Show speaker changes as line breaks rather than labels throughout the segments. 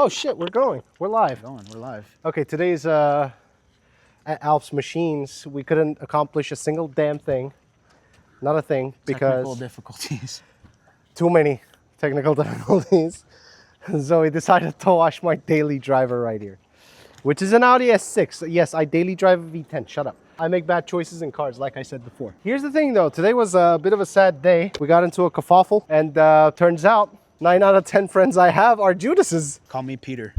Oh shit, we're going. We're live.
We're live.
Okay, today's at Alp's Machines. We couldn't accomplish a single damn thing. Not a thing because
Technical difficulties.
too many technical difficulties. So we decided to wash my daily driver right here, which is an Audi S6. Yes, I daily drive a V10. Shut up. I make bad choices in cars, like I said before. Here's the thing though, today was a bit of a sad day. We got into a kerfuffle and turns out 9 out of 10 friends I have are Judas's.
Call me Peter.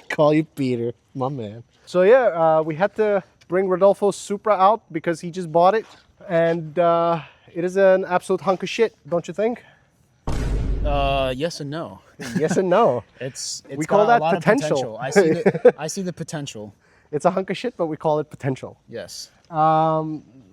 Call you Peter, my man. So yeah, we had to bring Rodolfo's Supra out because he just bought it. And it is an absolute hunk of shit, don't you think?
Yes and no.
Yes and no.
It's
we
got
call
a
that
lot of
potential.
I see the potential.
It's a hunk of shit, but we call it potential.
Yes.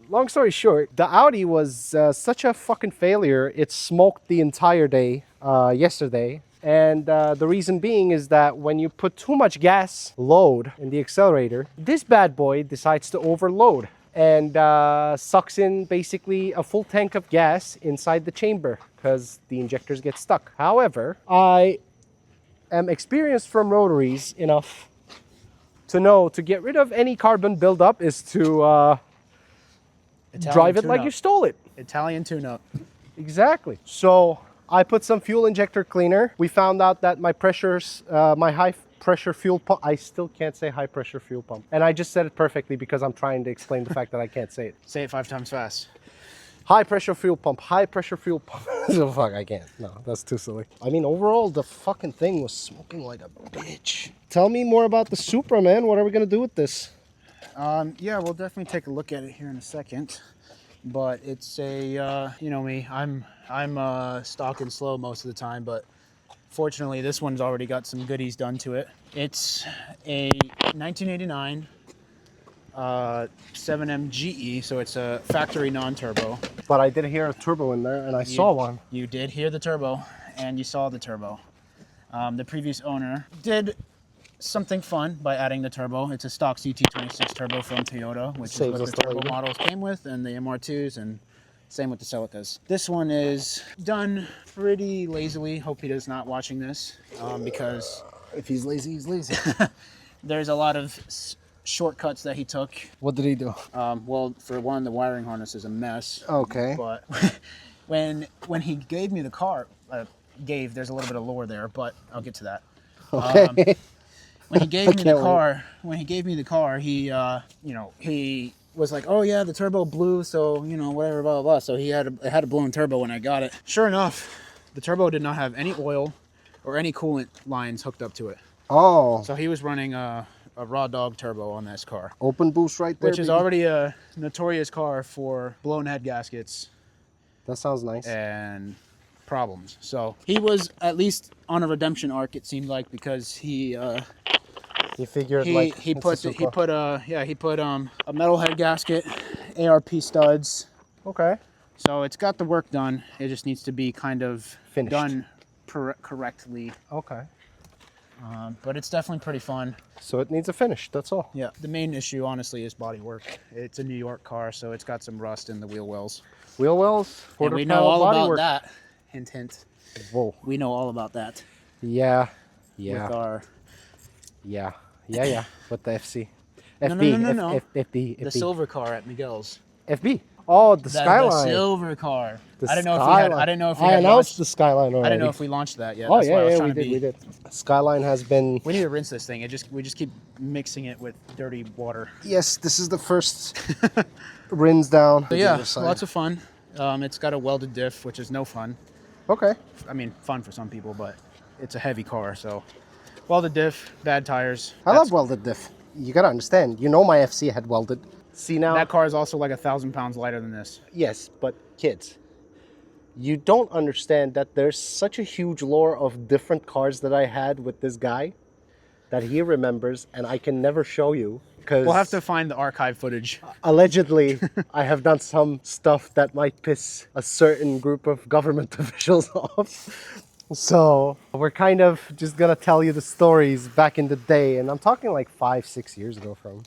Long story short, the Audi was such a fucking failure. It smoked the entire day yesterday. And the reason being is that when you put too much gas load in the accelerator, this bad boy decides to overload and sucks in basically a full tank of gas inside the chamber because the injectors get stuck. However, I am experienced from rotaries enough to know to get rid of any carbon buildup is to drive it like you stole it.
Italian tune-up.
Exactly. So I put some fuel injector cleaner. We found out that my pressures, my high pressure fuel pump, I still can't say high pressure fuel pump. And I just said it perfectly because I'm trying to explain the fact that I can't say it.
Say it 5 times fast.
High pressure fuel pump, high pressure fuel pump. Oh, fuck, I can't. No, that's too silly. I mean, overall, the fucking thing was smoking like a bitch. Tell me more about the Supra, man. What are we going to do with this?
Yeah, we'll definitely take a look at it here in a second. But it's a, you know me, I'm stock and slow most of the time, but fortunately this one's already got some goodies done to it. It's a 1989 7M GE, so it's a factory non-turbo.
But I did hear a turbo in there, and I saw one.
You did hear the turbo, and you saw the turbo. The previous owner did something fun by adding the turbo. It's a stock CT26 turbo from Toyota, which is what the turbo models came with, and the MR2s, and same with the Celicas. This one is done pretty lazily. Hope he is not watching this, because
if he's lazy, he's lazy.
there's a lot of shortcuts that he took.
What did he do?
Well, for one, the wiring harness is a mess.
Okay.
But when he gave me the car, there's a little bit of lore there, but I'll get to that.
Okay.
When he gave me the car, he he was like, oh yeah, the turbo blew, so whatever, blah blah blah. So it had a blown turbo when I got it. Sure enough, the turbo did not have any oil or any coolant lines hooked up to it.
Oh.
So he was running a raw dog turbo on this car.
Open boost right there.
Which is already a notorious car for blown head gaskets.
That sounds nice.
And problems. So he was at least on a redemption arc, it seemed like, because he
figured
he put a metal head gasket, ARP studs.
Okay.
So it's got the work done. It just needs to be kind of
finished,
done correctly.
Okay.
But it's definitely pretty fun.
So it needs a finish, that's all.
Yeah. The main issue, honestly, is body work. It's a New York car, so it's got some rust in the wheel wells.
Wheel wells?
And we know all about that. Hint, hint.
Whoa.
We know all about that.
Yeah.
With our...
Yeah. With the FC.
No.
FB.
The silver car at Miguel's.
FB. Oh, the Skyline.
The silver car.
I didn't know if we had announced the Skyline already.
I didn't know if we launched that yet.
Oh,
That's
yeah, we did. Skyline has been...
We need to rinse this thing. We just keep mixing it with dirty water.
Yes, this is the first rinse down.
So yeah, lots of fun. It's got a welded diff, which is no fun.
Okay.
I mean, fun for some people, but it's a heavy car, so... Welded diff, bad tires.
I love welded diff. You gotta understand. My FC had welded. See now?
That car is also like 1,000 pounds lighter than this.
Yes, but kids, you don't understand that there's such a huge lore of different cars that I had with this guy that he remembers, and I can never show you. Because
we'll have to find the archive footage.
Allegedly, I have done some stuff that might piss a certain group of government officials off. So we're kind of just gonna tell you the stories back in the day, and I'm talking like 5-6 years ago from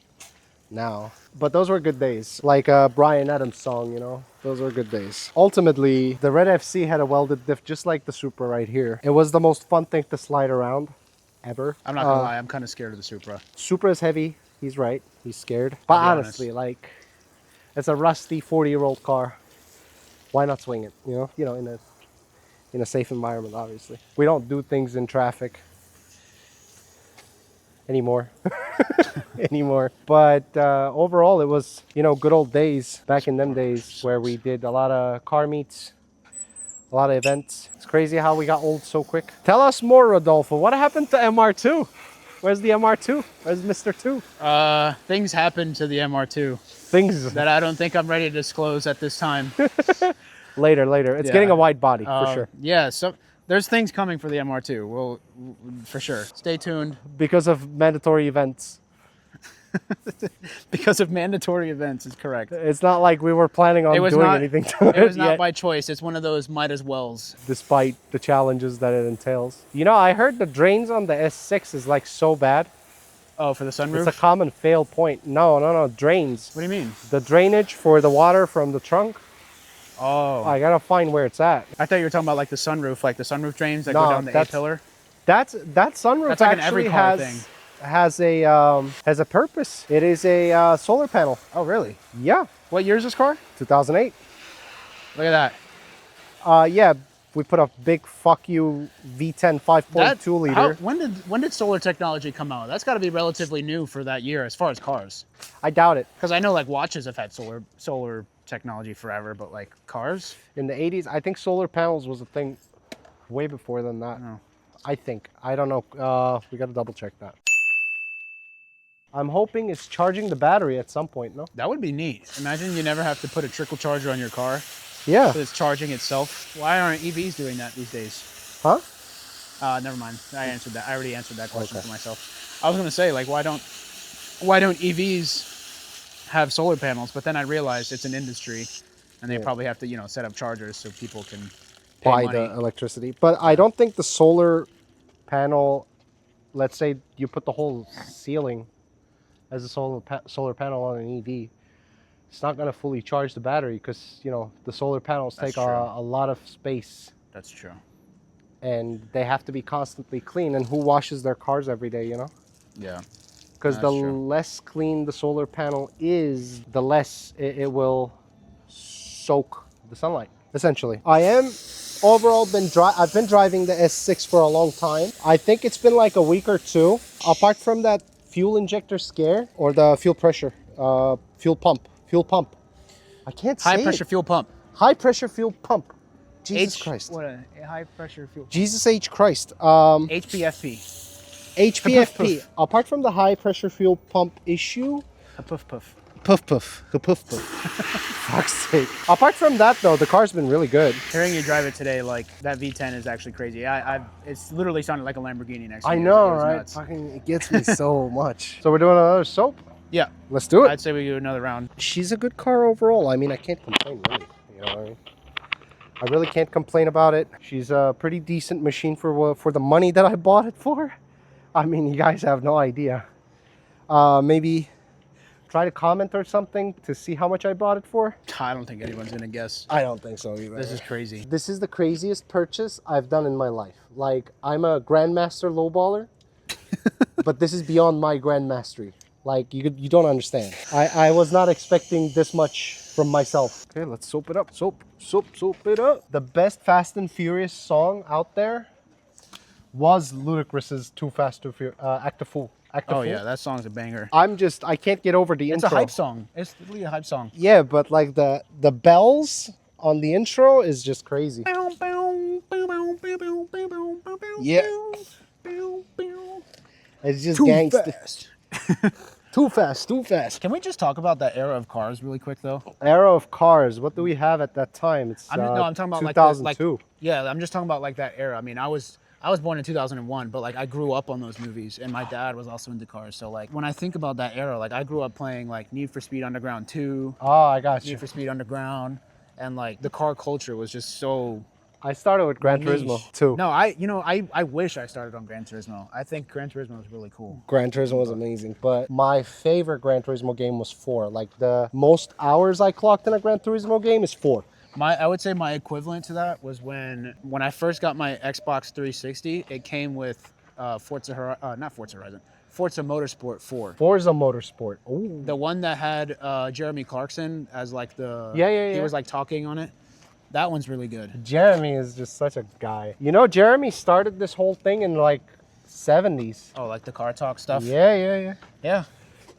now. But those were good days. Like Brian Adams' song, you know? Those were good days. Ultimately, the Red FC had a welded diff just like the Supra right here. It was the most fun thing to slide around ever.
I'm not gonna lie, I'm kind of scared of the Supra.
Supra is heavy. He's right. He's scared. But honestly, like, it's a rusty 40-year-old car. Why not swing it? You know, in a safe environment, obviously. We don't do things in traffic anymore. But overall, it was, you know, good old days back in them days where we did a lot of car meets, a lot of events. It's crazy how we got old so quick. Tell us more, Rodolfo. What happened to MR2? Where's the MR2? Where's Mr. 2?
Things happened to the MR2.
Things
that I don't think I'm ready to disclose at this time.
later. It's getting a wide body for sure.
Yeah, so there's things coming for the MR2. We'll for sure. Stay tuned.
Because of mandatory events.
Because of mandatory events is correct.
It's not like we were planning on doing anything to it.
It was not
yet,
by choice. It's one of those might as wells.
despite the challenges that it entails. You know, I heard the drains on the S6 is like so bad.
Oh, for the sunroof?
It's a common fail point. No, drains.
What do you mean?
The drainage for the water from the trunk.
Oh.
I gotta find where it's at.
I thought you were talking about like the sunroof drains that go down the A-pillar.
That sunroof
That's like an
actually
every car thing.
has a purpose. It is a solar panel.
Oh, really?
Yeah,
What year is this car?
2008.
Look at that.
Yeah, we put a big fuck you V10 5.2 liter.
When did solar technology come out? That's got to be relatively new for that year as far as cars.
I doubt it.
Because I know like watches have had solar technology forever, but like cars?
In the 80s, I think solar panels was a thing way before than that.
No.
I think. I don't know. We got to double check that. I'm hoping it's charging the battery at some point, no?
That would be neat. Imagine you never have to put a trickle charger on your car.
Yeah.
So it's charging itself. Why aren't EVs doing that these days?
Huh?
Never mind. I answered that. I already answered that question for myself. I was going to say, like, why don't EVs have solar panels? But then I realized it's an industry, and they probably have to, you know, set up chargers so people can pay
buy
money.
the electricity. But I don't think the solar panel, let's say you put the whole ceiling as a solar panel on an EV, it's not going to fully charge the battery because, you know, the solar panels take a lot of space.
That's true.
And they have to be constantly clean. And who washes their cars every day, you know?
Yeah.
Because the less clean the solar panel is, the less it will soak the sunlight, essentially. I've been driving the S6 for a long time. I think it's been like a week or two. Apart from that fuel injector scare or the fuel pressure, fuel pump. I can't say
High pressure fuel pump.
High pressure fuel pump. Jesus Christ.
What a high pressure fuel pump.
Jesus H. Christ.
HPFP.
HPFP. Apart from the high pressure fuel pump issue.
A puff puff.
The puff. Fuck's sake. Apart from that, though, the car's been really good.
Hearing you drive it today, like that V10 is actually crazy. It's literally sounded like a Lamborghini next to me.
I know,
It was
right?
nuts.
Fucking, it gets me so much. So we're doing another soap?
Yeah.
Let's do it.
I'd say we do another round.
She's a good car overall. I mean, I can't complain, really. You know what I mean? I really can't complain about it. She's a pretty decent machine for the money that I bought it for. I mean, you guys have no idea. Maybe try to comment or something to see how much I bought it for.
I don't think anyone's gonna guess.
I don't think so either.
This is crazy.
This is the craziest purchase I've done in my life. Like, I'm a grandmaster lowballer, but this is beyond my grandmastery. Like, you don't understand. I was not expecting this much from myself. Okay, let's soap it up. Soap it up. The best Fast and Furious song out there was Ludacris's Too Fast, Too Furious, Act a Fool.
Oh yeah, that song's a banger.
I can't get over the intro.
It's a hype song. It's literally a hype song.
Yeah, but like the bells on the intro is just crazy. Yeah. It's just gangsta. Too fast.
Can we just talk about that era of cars really quick though?
Era of cars. What do we have at that time? It's
I'm talking about
2002.
Yeah, I'm just talking about like that era. I mean, I was born in 2001, but like I grew up on those movies, and my dad was also into cars. So like when I think about that era, like I grew up playing like Need for Speed Underground 2.
Oh, I got you.
Need for Speed Underground, and like the car culture was just so
I started with Gran
niche.
Turismo too.
No, I wish I started on Gran Turismo. I think Gran Turismo is really cool.
Gran Turismo was amazing, but my favorite Gran Turismo game was 4. Like the most hours I clocked in a Gran Turismo game is 4.
I would say my equivalent to that was when I first got my Xbox 360. It came with not Forza Horizon, Forza Motorsport 4.
Forza Motorsport. Ooh.
The one that had Jeremy Clarkson as like the
He
was like talking on it. That one's really good.
Jeremy is just such a guy. You know, Jeremy started this whole thing in like 70s.
Oh, like the car talk stuff.
Yeah.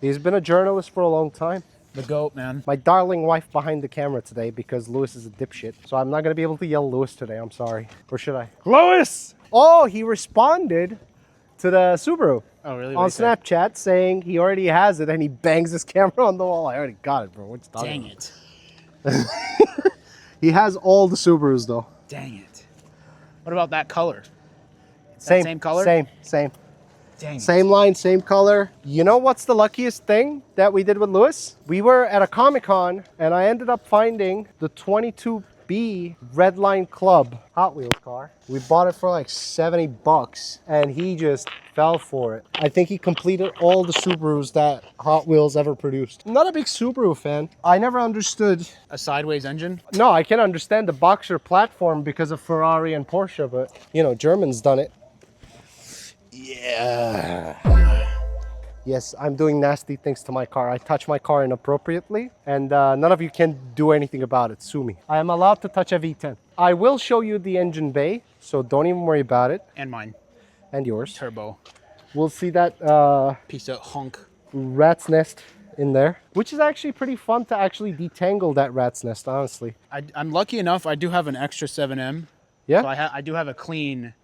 He's been a journalist for a long time.
The GOAT, man.
My darling wife behind the camera today because Lewis is a dipshit. So I'm not going to be able to yell Lewis today. I'm sorry. Or should I? Lewis! Oh, he responded to the Subaru.
Oh, really?
On Snapchat saying he already has it and he bangs his camera on the wall. I already got it, bro. What you talking about?
Dang it.
He has all the Subarus though.
Dang it. What about that color?
Same
color?
Same.
Dang
Same line, same color. You know what's the luckiest thing that we did with Lewis? We were at a Comic-Con and I ended up finding the 22B Redline Club Hot Wheels car. We bought it for like 70 bucks and he just fell for it. I think he completed all the Subarus that Hot Wheels ever produced. I'm not a big Subaru fan. I never understood.
A sideways engine?
No, I can understand the Boxer platform because of Ferrari and Porsche, but you know, German's done it. Yeah. Yes, I'm doing nasty things to my car. I touch my car inappropriately, and none of you can do anything about it. Sue me. I am allowed to touch a V10. I will show you the engine bay, so don't even worry about it.
And mine.
And yours.
Turbo.
We'll see that
piece of hunk.
rat's nest in there, which is actually pretty fun to actually detangle that rat's nest, honestly.
I'm lucky enough, I do have an extra 7M.
Yeah?
So I do have a clean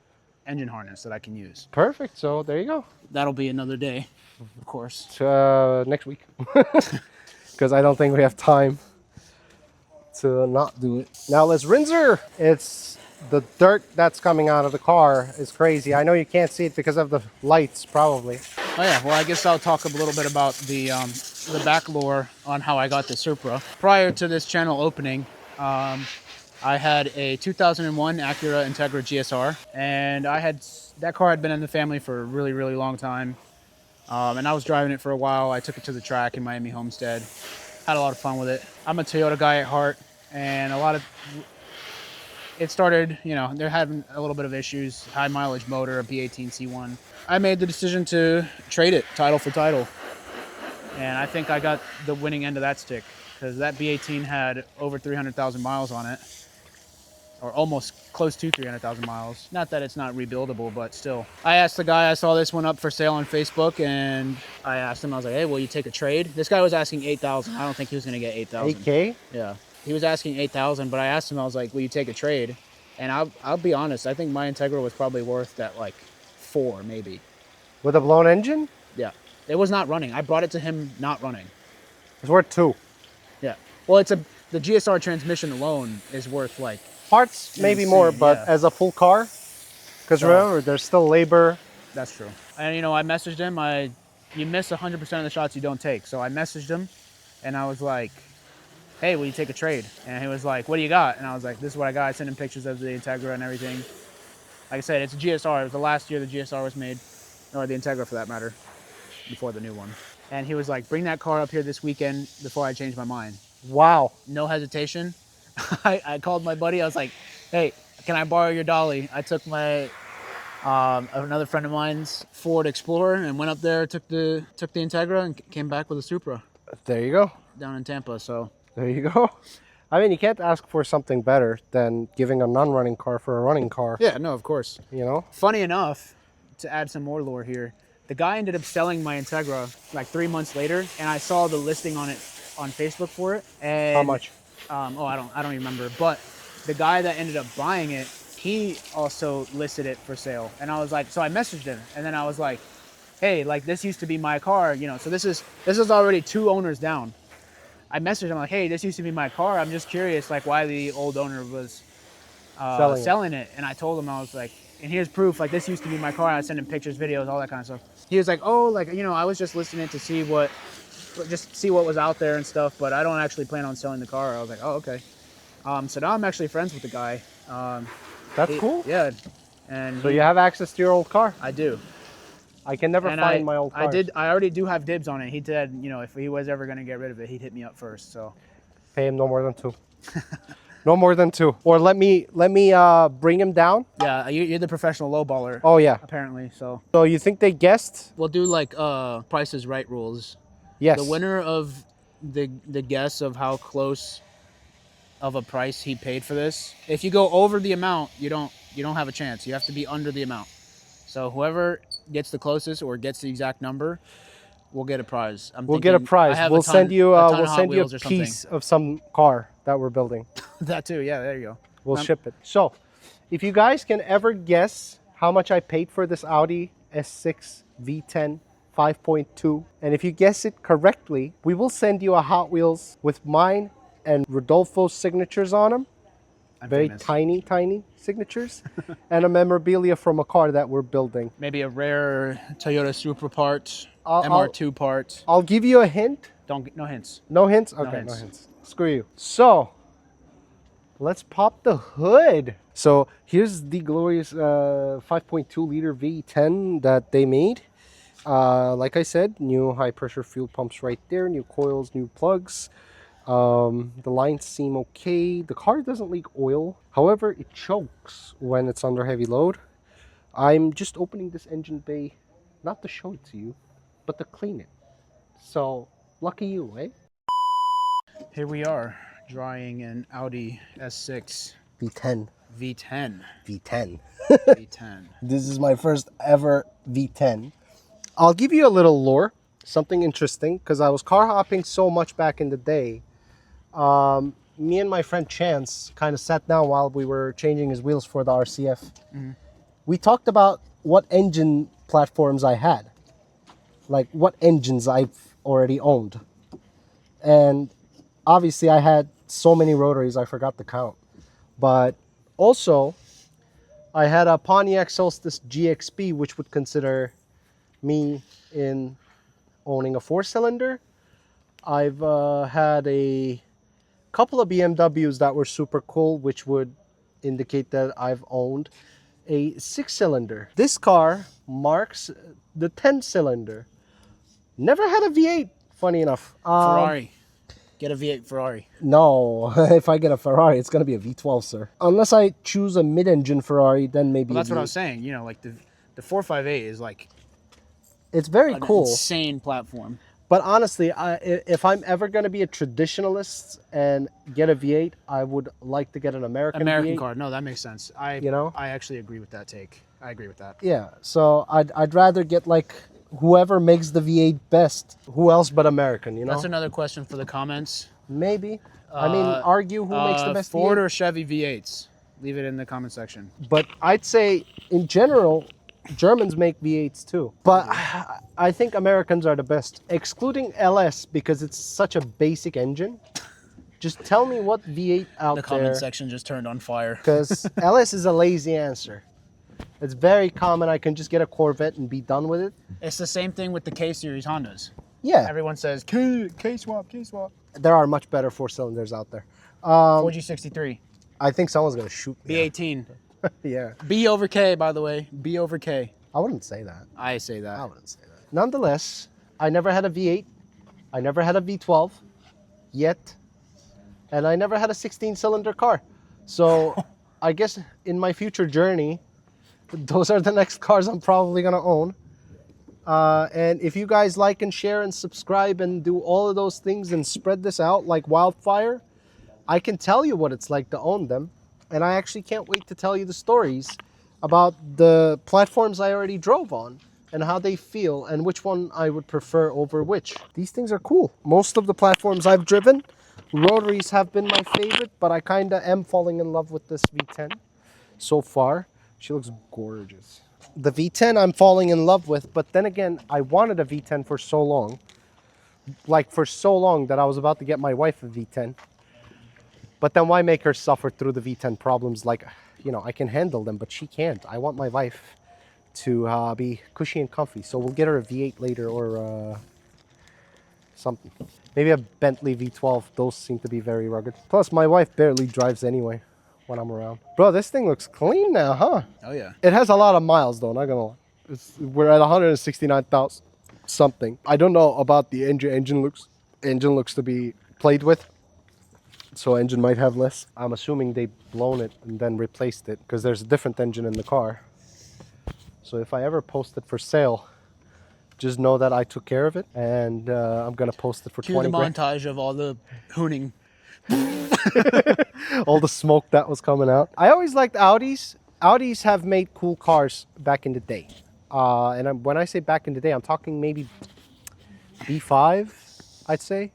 engine harness that I can use.
Perfect. So there you go.
That'll be another day, of course.
Next week. Because I don't think we have time to not do it. Now let's rinse her. It's the dirt that's coming out of the car is crazy. I know you can't see it because of the lights, probably.
Oh yeah, well I guess I'll talk a little bit about the back lore on how I got the Supra. Prior to this channel opening, I had a 2001 Acura Integra GSR, and that car had been in the family for a really, really long time. And I was driving it for a while. I took it to the track in Miami Homestead. Had a lot of fun with it. I'm a Toyota guy at heart, and it started, you know, they're having a little bit of issues. High mileage motor, a B18 C1. I made the decision to trade it title for title. And I think I got the winning end of that stick, because that B18 had over 300,000 miles on it. Or almost close to 300,000 miles. Not that it's not rebuildable, but still. I asked the guy, I saw this one up for sale on Facebook, and I asked him, I was like, hey, will you take a trade? This guy was asking 8,000. I don't think he was gonna get 8,000.
8K?
Yeah. He was asking 8,000, but I asked him, I was like, will you take a trade? And I'll be honest, I think my Integra was probably worth that like 4, maybe.
With a blown engine?
Yeah. It was not running. I brought it to him not running.
It's worth 2.
Yeah. Well, the GSR transmission alone is worth like,
Parts, maybe more, but
yeah.
as a full car, because remember, there's still labor.
That's true. And, you know, I messaged him. You miss 100% of the shots you don't take. So I messaged him, and I was like, hey, will you take a trade? And he was like, what do you got? And I was like, this is what I got. I sent him pictures of the Integra and everything. Like I said, it's a GSR. It was the last year the GSR was made, or the Integra for that matter, before the new one. And he was like, bring that car up here this weekend before I change my mind.
Wow.
No hesitation. I called my buddy. I was like, hey, can I borrow your dolly? I took my another friend of mine's Ford Explorer and went up there, took the Integra, and came back with a Supra.
There you go.
Down in Tampa. So
there you go. I mean, you can't ask for something better than giving a non-running car for a running car.
Yeah, no, of course.
You know.
Funny enough, to add some more lore here, the guy ended up selling my Integra like 3 months later, and I saw the listing on it on Facebook for it. And
how much?
I don't even remember, but the guy that ended up buying it, he also listed it for sale. And I was like, so I messaged him, and then I was like, hey, like this used to be my car, you know, so this is already 2 owners down. I messaged him like, hey, this used to be my car. I'm just curious, like why the old owner was selling it. And I told him, I was like, and here's proof, like this used to be my car. I sent him pictures, videos, all that kind of stuff. He was like, oh, like, you know, I was just listening to see what was out there and stuff, but I don't actually plan on selling the car. I was like, oh, okay. So now I'm actually friends with the guy.
That's cool.
Yeah, and
So you have access to your old car.
I do.
I can never
And
find my old cars.
I already do have dibs on it. He said, you know, if he was ever going to get rid of it, he'd hit me up first. So
Pay him no more than 2. No more than 2. Or let me bring him down.
yeah, you're the professional lowballer.
Oh yeah.
Apparently. So
You think they guessed?
we'll do like Price is Right rules.
Yes.
The winner of the guess of how close of a price he paid for this. If you go over the amount, you don't have a chance. You have to be under the amount. So whoever gets the closest or gets the exact number, we'll get a prize.
We'll get a prize. We'll send you a
piece
piece of some car that we're building.
That too. Yeah, there you go.
We'll ship it. So, if you guys can ever guess how much I paid for this Audi S6 V10 5.2, and if you guess it correctly, we will send you a Hot Wheels with mine and Rodolfo's signatures on them. Very tiny signatures. And a memorabilia from a car that we're building.
Maybe a rare Toyota Supra part, MR2 part.
I'll give you a hint.
No hints.
No hints? Okay, no hints. Screw you. So, let's pop the hood. So, here's the glorious 5.2 liter V10 that they made. Like I said, new high pressure fuel pumps right there, new coils, new plugs. The lines seem okay. The car doesn't leak oil. However, it chokes when it's under heavy load. I'm just opening this engine bay, not to show it to you, but to clean it. So, lucky you, eh?
Here we are, drying an Audi S6
V10.
V10.
V10.
V10.
This is my first ever V10. I'll give you a little lore, something interesting, because I was car hopping so much back in the day. Me and my friend Chance kind of sat down while we were changing his wheels for the RCF. Mm-hmm. We talked about what engine platforms I had, like what engines I've already owned. And obviously I had so many rotaries I forgot to count. But also, I had a Pontiac Solstice GXP, which would consider me in owning a 4-cylinder. I've had a couple of BMWs that were super cool, which would indicate that I've owned a 6-cylinder. This car marks the 10-cylinder. Never had a V8, funny enough.
Ferrari. Get a V8 Ferrari.
No, if I get a Ferrari, it's going to be a V12, sir. Unless I choose a mid-engine Ferrari, then maybe.
Well, that's what I was saying. You know, like the 458 is like.
It's very cool.
Insane platform.
But honestly, if I'm ever going to be a traditionalist and get a V8, I would like to get an American V8.
car. No, that makes sense. I actually agree with that take. I agree with that.
Yeah. So I'd rather get like whoever makes the V8 best. Who else but American, you know?
That's another question for the comments.
Maybe. I mean, argue who makes the best
Ford
V8.
or Chevy V8s. Leave it in the comment section.
But I'd say, in general, Germans make V8s too. But I think Americans are the best. Excluding LS, because it's such a basic engine. Just tell me what V8 out there.
The comment section just turned on fire.
Because LS is a lazy answer. It's very common. I can just get a Corvette and be done with it.
It's the same thing with the K-Series Hondas.
Yeah.
Everyone says, K-swap, K-swap.
There are much better 4-cylinders out there.
Ford G63.
I think someone's going to shoot me.
B18.
Yeah.
B over K, by the way. B over K.
I wouldn't say that.
I say that.
I wouldn't say that. Nonetheless, I never had a V8. I never had a V12 yet. And I never had a 16-cylinder car. So I guess in my future journey, those are the next cars I'm probably going to own. And if you guys like and share and subscribe and do all of those things and spread this out like wildfire, I can tell you what it's like to own them. And I actually can't wait to tell you the stories about the platforms I already drove on and how they feel and which one I would prefer over which. These things are cool. Most of the platforms I've driven, rotaries have been my favorite, but I kind of am falling in love with this V10 so far. She looks gorgeous. The V10 I'm falling in love with, but then again, I wanted a V10 for so long. Like for so long that I was about to get my wife a V10. But then why make her suffer through the V10 problems? Like, you know, I can handle them, but she can't. I want my wife to be cushy and comfy. So we'll get her a V8 later or something. Maybe a Bentley V12. Those seem to be very rugged. Plus, my wife barely drives anyway. when I'm around. Bro, this thing looks clean now, huh?
Oh yeah.
It has a lot of miles though, not gonna lie. We're at 169,000 something. I don't know about the engine. Engine looks to be played with. So engine might have less. I'm assuming they've blown it and then replaced it because there's a different engine in the car. So if I ever post it for sale, just know that I took care of it, and I'm gonna post it for
Cue
20
the
grand.
montage of all the hooning.
All the smoke that was coming out. I always liked Audis. Audis have made cool cars back in the day. When I say back in the day, I'm talking maybe B5, I'd say.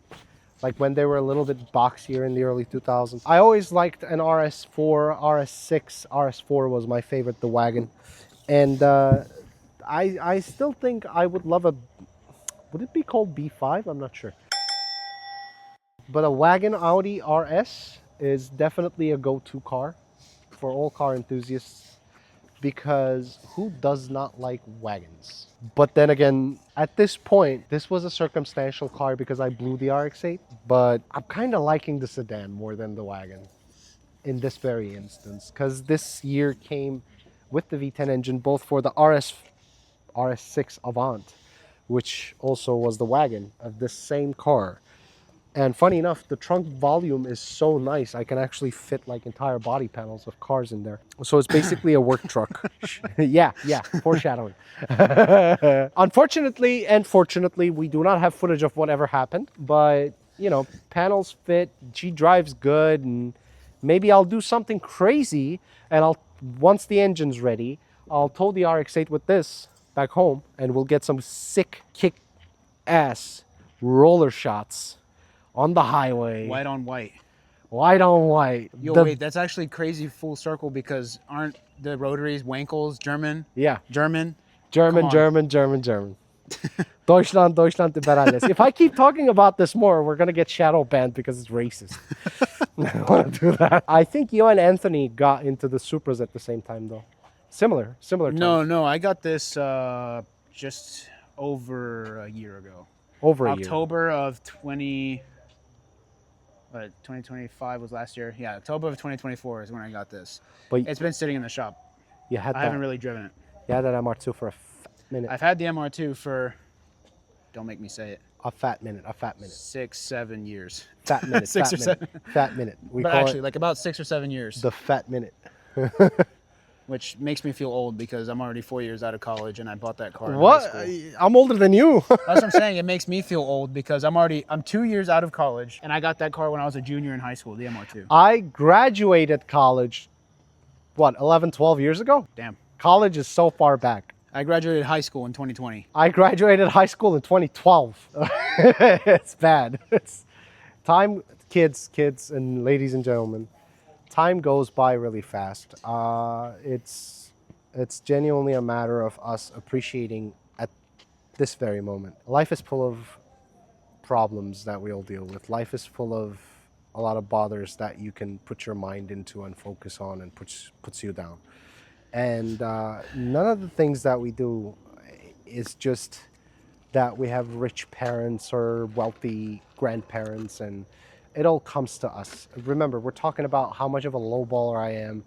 Like when they were a little bit boxier in the early 2000s. I always liked an RS4, RS6. RS4 was my favorite, the wagon. And I still think I would love would it be called B5? I'm not sure. But a wagon Audi RS is definitely a go-to car for all car enthusiasts, because who does not like wagons? But then again, at this point, this was a circumstantial car because I blew the RX-8, but I'm kind of liking the sedan more than the wagon in this very instance, because this year came with the V10 engine, both for the RS6 Avant, which also was the wagon of this same car. And funny enough, the trunk volume is so nice, I can actually fit like entire body panels of cars in there. So it's basically a work truck. yeah, foreshadowing. Unfortunately and fortunately, we do not have footage of whatever happened, but you know, panels fit, she drives good, and maybe I'll do something crazy, and once the engine's ready, I'll tow the RX-8 with this back home, and we'll get some sick kick-ass roller shots on the highway.
White on white.
White on white.
Yo, wait, that's actually crazy full circle, because aren't the rotaries Wankels German?
Yeah.
German.
German. Deutschland, Deutschland über alles. If I keep talking about this more, we're going to get shadow banned because it's racist. I don't want to do that. I think you and Anthony got into the Supras at the same time, though. Similar time.
No, I got this just over a year ago.
Over a year.
October of 2025 was last year. Yeah, October of 2024 is when I got this. But it's been sitting in the shop.
I
haven't really driven it.
You had that MR2 for a minute.
I've had the MR2 for, don't make me say it,
a fat minute.
6-7 years.
Fat minute.
6 or 7.
Fat minute.
But actually, like about 6 or 7 years.
The fat minute.
Which makes me feel old because I'm already 4 years out of college and I bought that car in
what?
high school.
I'm older than you.
That's what I'm saying. It makes me feel old because I'm 2 years out of college and I got that car when I was a junior in high school, the MR2.
I graduated college, 11, 12 years ago?
Damn.
College is so far back.
I graduated high school in 2020.
I graduated high school in 2012. It's bad. It's time, kids, and ladies and gentlemen. Time goes by really fast. It's genuinely a matter of us appreciating at this very moment. Life is full of problems that we all deal with. Life is full of a lot of bothers that you can put your mind into and focus on, and puts you down. And none of the things that we do is just that we have rich parents or wealthy grandparents, and it all comes to us. Remember, we're talking about how much of a lowballer I am,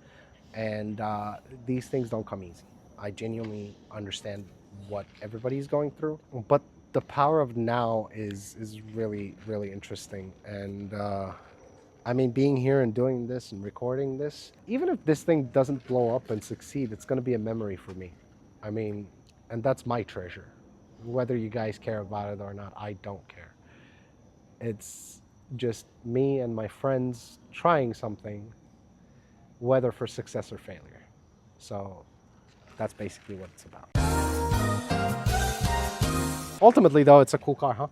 and these things don't come easy. I genuinely understand what everybody's going through, but the power of now is really, really interesting. And I mean, being here and doing this and recording this, even if this thing doesn't blow up and succeed, it's going to be a memory for me. I mean, and that's my treasure. Whether you guys care about it or not, I don't care. It's just me and my friends trying something, whether for success or failure. So that's basically what it's about. Ultimately, though, it's a cool car, huh?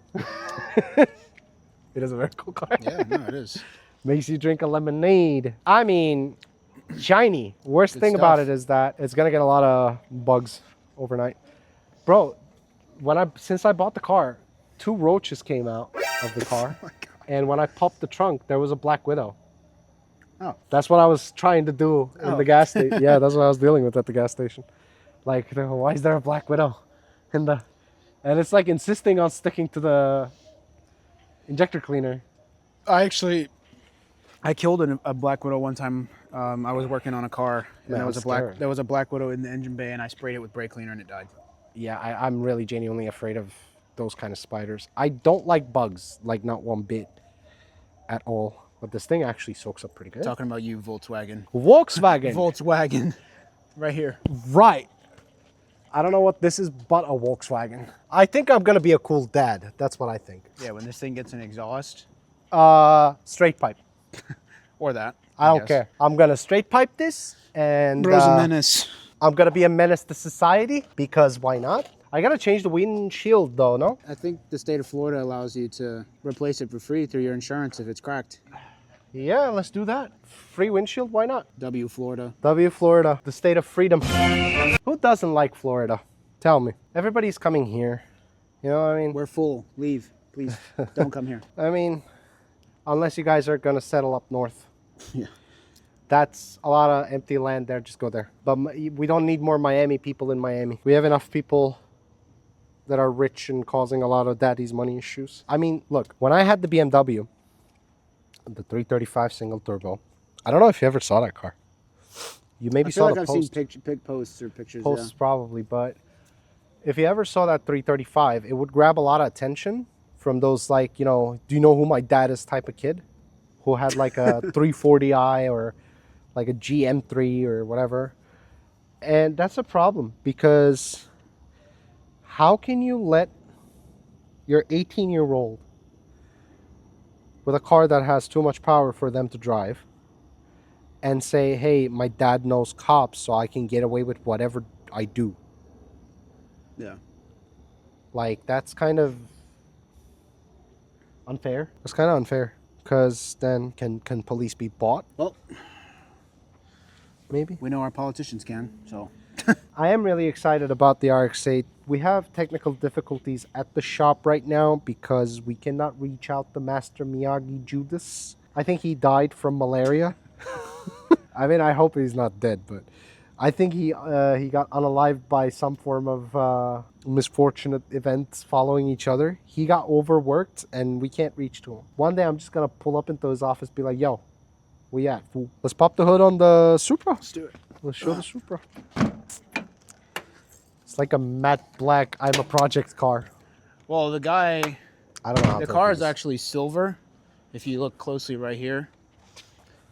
It is a very cool car.
Yeah, no, it is.
Makes you drink a lemonade. I mean, shiny. Worst
Good
thing
stuff.
about it is that it's gonna get a lot of bugs overnight. Bro, since I bought the car, 2 roaches came out of the car.
Oh my God.
And when I popped the trunk, there was a black widow.
Oh.
That's what I was trying to do in the gas station. Yeah, that's what I was dealing with at the gas station. Like, why is there a black widow? And it's like insisting on sticking to the injector cleaner.
I killed a black widow one time I was working on a car, and
Man,
there was a black widow in the engine bay, and I sprayed it with brake cleaner, and it died.
Yeah, I'm really genuinely afraid of those kind of spiders. I don't like bugs, like not one bit at all. But this thing actually soaks up pretty good.
Talking about you, Volkswagen.
Volkswagen.
Volkswagen, right here.
Right. I don't know what this is, but a Volkswagen. I think I'm gonna be a cool dad. That's what I think.
Yeah, when this thing gets an exhaust,
Straight pipe.
or that.
I don't care. I'm gonna straight pipe this, and
Bro's a menace.
I'm gonna be a menace to society because why not? I gotta change the windshield though, no?
I think the state of Florida allows you to replace it for free through your insurance if it's cracked.
Yeah, let's do that. Free windshield, why not?
W Florida.
W Florida, the state of freedom. Who doesn't like Florida? Tell me. Everybody's coming here. You know what I mean?
We're full. Leave, please. Don't come here.
I mean, unless you guys are gonna settle up north.
Yeah.
That's a lot of empty land there. Just go there. But we don't need more Miami people in Miami. We have enough people that are rich and causing a lot of daddy's money issues. I mean, look, when I had the BMW, the 335 single turbo, I don't know if you ever saw that car. You maybe saw the
I've
post.
seen posts or pictures.
Posts probably, but if you ever saw that 335, it would grab a lot of attention from those, like, you know, do you know who my dad is type of kid who had like a 340i or like a GM3 or whatever. And that's a problem because how can you let your 18-year-old with a car that has too much power for them to drive and say, hey, my dad knows cops so I can get away with whatever I do?
Yeah.
Like, that's kind of unfair. It's kind of unfair because then can police be bought?
Well,
maybe.
We know our politicians can, so.
I am really excited about the RX-8. We have technical difficulties at the shop right now because we cannot reach out to Master Miyagi Judas. I think he died from malaria. I mean, I hope he's not dead, but I think he got unalived by some form of misfortunate events following each other. He got overworked and we can't reach to him. One day I'm just going to pull up into his office, be like, yo, where you at, fool? Let's pop the hood on the Supra.
Let's do it.
Let's show the Supra. It's like a matte black I'm a project car.
Well, the guy,
I don't know how
the
to
car
do
is
this.
actually silver. If you look closely right here,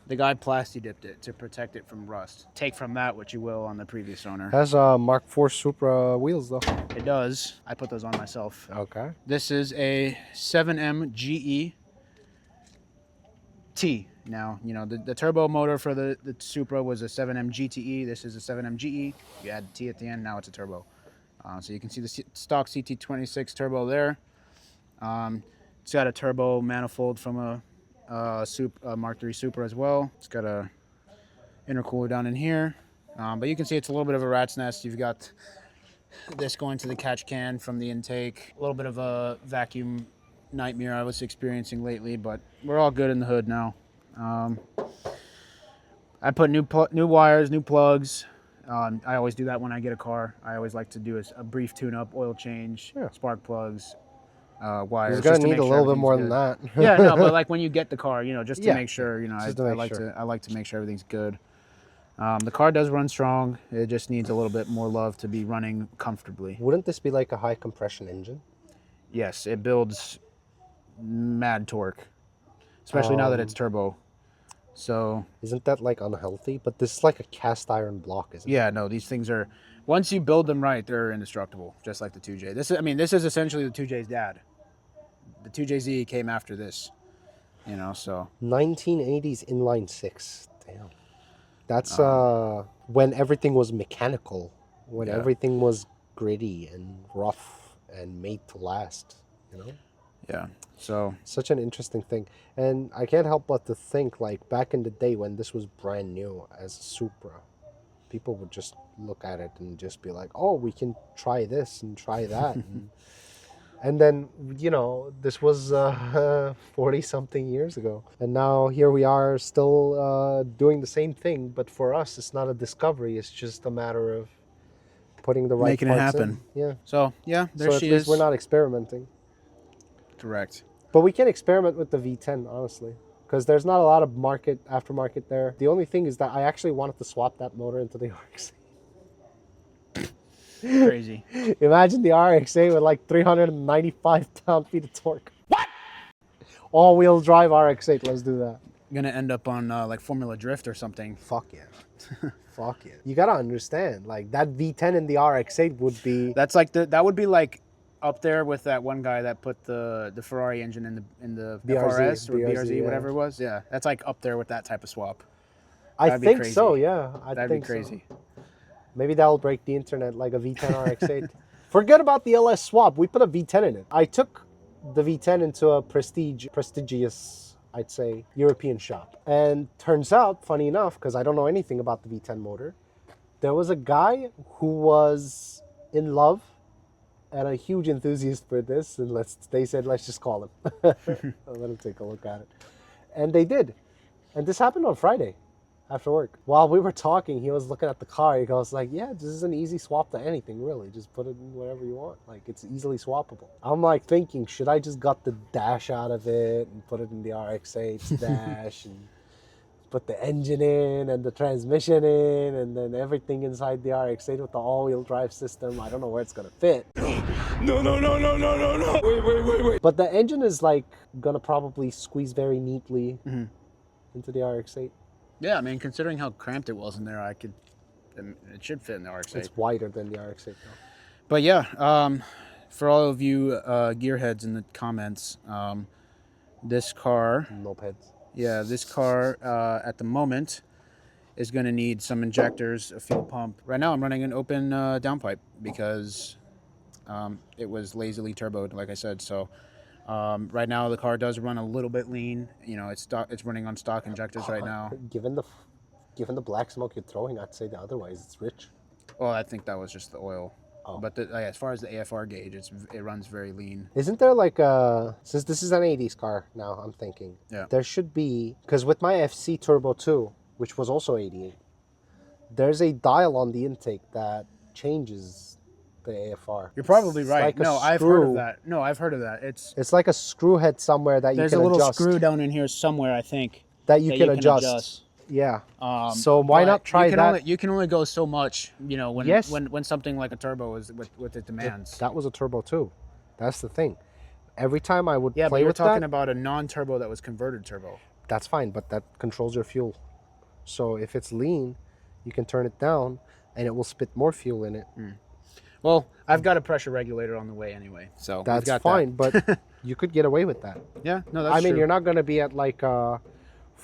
the guy plasti dipped it to protect it from rust. Take from that what you will on the previous owner.
Has Mark IV Supra wheels though.
It does. I put those on myself.
Okay.
This is a 7M GE T. Now, you know, the turbo motor for the Supra was a 7M GTE. This is a 7M GE. You add T at the end, now it's a turbo. So you can see the stock CT26 turbo there. It's got a turbo manifold from a Mark III Supra as well. It's got a intercooler down in here. But you can see it's a little bit of a rat's nest. You've got this going to the catch can from the intake. A little bit of a vacuum nightmare I was experiencing lately, but we're all good in the hood now. I put new wires, new plugs. I always do that when I get a car. I always like to do a brief tune-up, oil change, spark plugs, wires.
You're gonna need a little bit more than that.
Yeah, no, but like when you get the car, you know, just to
Yeah.
make sure, you know,
Just to make sure.
I like to make sure everything's good. The car does run strong. It just needs a little bit more love to be running comfortably.
Wouldn't this be like a high compression engine?
Yes, it builds mad torque, especially now that it's turbo. So
Isn't that like unhealthy? But this is like a cast iron block, isn't it?
yeah, no, these things are, once you build them right, they're indestructible, just like the 2J. This is essentially the 2J's dad. The 2JZ came after this, you know, so.
1980s inline six. Damn. That's when everything was mechanical, when everything was gritty and rough and made to last, you know?
Yeah, so.
Such an interesting thing. And I can't help but to think, like, back in the day when this was brand new as a Supra, people would just look at it and just be like, oh, we can try this and try that. And then, you know, this was 40-something years ago. And now here we are still doing the same thing. But for us, it's not a discovery. It's just a matter of putting the right
Making it
parts
happen.
in. Yeah.
So, yeah, there
So
she
at least
is.
we're not experimenting.
Correct.
But we can experiment with the V10, honestly. because there's not a lot of aftermarket there. The only thing is that I actually wanted to swap that motor into the RX.
Crazy.
Imagine the RX-8 with like 395 pound-feet of torque. What? All-wheel drive RX-8. Let's do that.
Gonna end up on like Formula Drift or something.
Fuck yeah. Fuck yeah. You gotta understand, like that V10 in the RX-8 would be.
That's like that would be like up there with that one guy that put the Ferrari engine in the FRS or BRZ,
yeah.
whatever it was. Yeah, that's like up there with that type of swap.
I think so. Yeah,
That'd be crazy.
So. Maybe that'll break the internet like a V10 RX-8. Forget about the LS swap. We put a V10 in it. I took the V10 into a prestigious, I'd say, European shop. And turns out, funny enough, because I don't know anything about the V10 motor, there was a guy who was in love and a huge enthusiast for this. And they said, let's just call him. Let him take a look at it. And they did. And this happened on Friday. After work. While we were talking, he was looking at the car. He goes like, yeah, this is an easy swap to anything, really. Just put it in whatever you want. Like, it's easily swappable. I'm like thinking, should I just gut the dash out of it and put it in the RX-8's dash and put the engine in and the transmission in and then everything inside the RX-8 with the all-wheel drive system? I don't know where it's going to fit. No. Wait. But the engine is like going to probably squeeze very neatly into the RX-8.
Yeah, I mean, considering how cramped it was in there, it should fit in the RX-8.
It's wider than the RX-8 though.
But yeah, for all of you gearheads in the comments, this car...
Mopeds.
Yeah, this car at the moment is going to need some injectors, a fuel pump. Right now I'm running an open downpipe because it was lazily turboed, like I said, so... right now the car does run a little bit lean. You know, it's running on stock injectors right now.
Given the black smoke you're throwing, I'd say that otherwise it's rich.
Well, I think that was just the oil. Oh. But as far as the AFR gauge, it runs very lean.
Isn't there like since this is an 80s car now, I'm thinking.
Yeah.
There should be, because with my FC Turbo 2, which was also 88, there's a dial on the intake that changes the AFR.
You're probably right.
Like
I've heard of that. No, I've heard of that. It's
like a screw head somewhere that you can adjust.
There's a little screw down in here somewhere, I think.
That you can adjust. Yeah. So why not try that?
You can only go so much, you know, when something like a turbo is with the demands.
That was a turbo too. That's the thing. Every time I would play with that.
Yeah, but you're talking about a non-turbo that was converted turbo.
That's fine, but that controls your fuel. So if it's lean, you can turn it down and it will spit more fuel in it.
Well, I've got a pressure regulator on the way anyway, so
that's fine. But you could get away with that.
Yeah, no, that's true.
I mean, you're not going to be at like a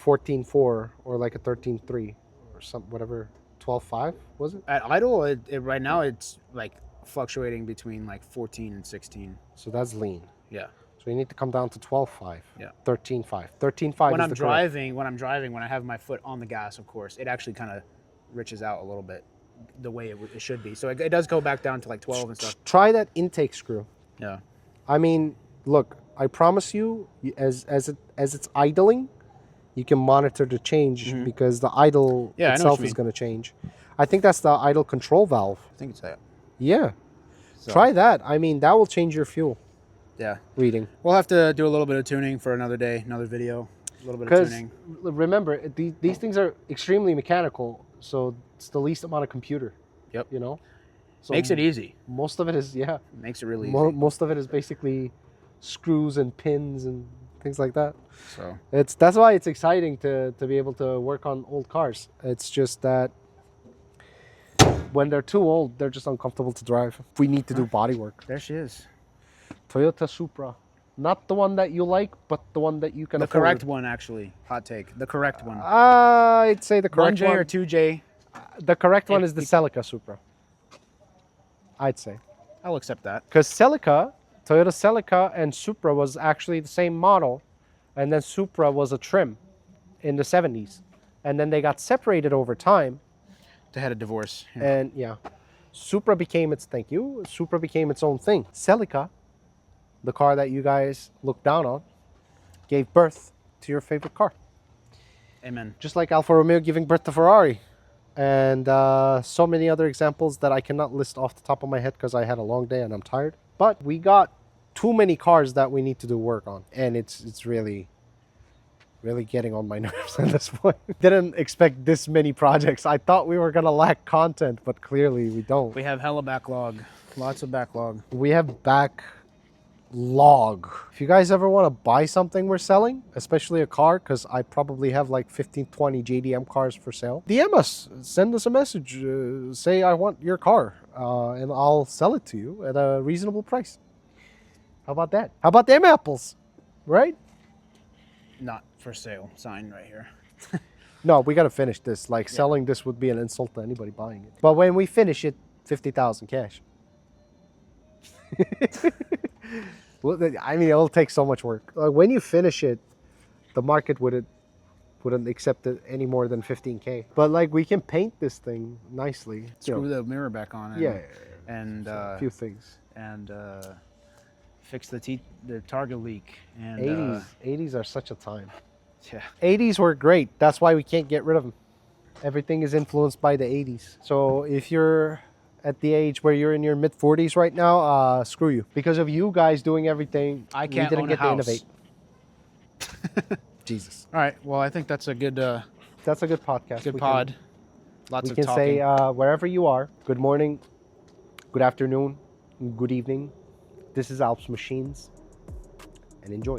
14.4 or like a 13.3 or some whatever 12.5 was it?
At idle, right now it's like fluctuating between like 14 and 16.
So that's lean.
Yeah.
So you need to come down to 12.5.
Yeah.
13.5. 13.5.
When I'm driving, when I have my foot on the gas, of course, it actually kind of riches out a little bit. The way it should be, so it does go back down to like 12 and stuff.
Try that intake screw.
Yeah,
I mean, look, I promise you, as it's idling, you can monitor the change because the idle itself is going to change. I think that's the idle control valve.
I think it's that.
Yeah, so. Try that. I mean, that will change your fuel.
Yeah,
reading.
We'll have to do a little bit of tuning for another day, another video. A little bit of tuning.
Remember, these things are extremely mechanical. So it's the least amount of computer.
Yep.
You know? So
makes it easy.
Most of it is,
makes it really easy.
Most of it is basically screws and pins and things like that.
So
that's why it's exciting to be able to work on old cars. It's just that when they're too old, they're just uncomfortable to drive. We need to do body work.
There she is.
Toyota Supra. Not the one that you like, but the one that you can afford.
The correct one, actually. Hot take. The correct one.
I'd say the correct
1J or 2J?
The correct one is the Celica Supra. I'd say.
I'll accept that.
Because Toyota Celica and Supra was actually the same model. And then Supra was a trim in the 70s. And then they got separated over time.
They had a divorce.
Yeah. And Supra became its own thing. Celica, the car that you guys look down on, gave birth to your favorite car.
Amen.
Just like Alfa Romeo giving birth to Ferrari. And so many other examples that I cannot list off the top of my head because I had a long day and I'm tired. But we got too many cars that we need to do work on. And it's really really getting on my nerves at this point. Didn't expect this many projects. I thought we were gonna lack content, but clearly we don't.
We have hella backlog, lots of backlog.
We have backlog. If you guys ever want to buy something we're selling, especially a car, because I probably have like 15, 20 JDM cars for sale, DM us, send us a message, say I want your car, and I'll sell it to you at a reasonable price. How about that? How about them apples, right?
Not for sale sign right here.
No, we got to finish this. Like, selling this would be an insult to anybody buying it. But when we finish it, 50,000 cash. Well, I mean, it'll take so much work. Like, when you finish it, the market wouldn't accept it any more than 15K. But like, we can paint this thing nicely.
Screw the mirror back on. And,
yeah,
and
a few things.
And fix the target leak. And
80s are such a time.
Yeah.
80s were great. That's why we can't get rid of them. Everything is influenced by the 80s. So if you're at the age where you're in your mid 40s right now, screw you. Because of you guys doing everything,
I can't
we didn't
own
get
a house.
to innovate. Jesus.
All right. Well, I think that's a good.
That's a good podcast.
Good pod. Lots of
talking. We can
talking.
say wherever you are, good morning, good afternoon, good evening. This is Alps Machines, and enjoy.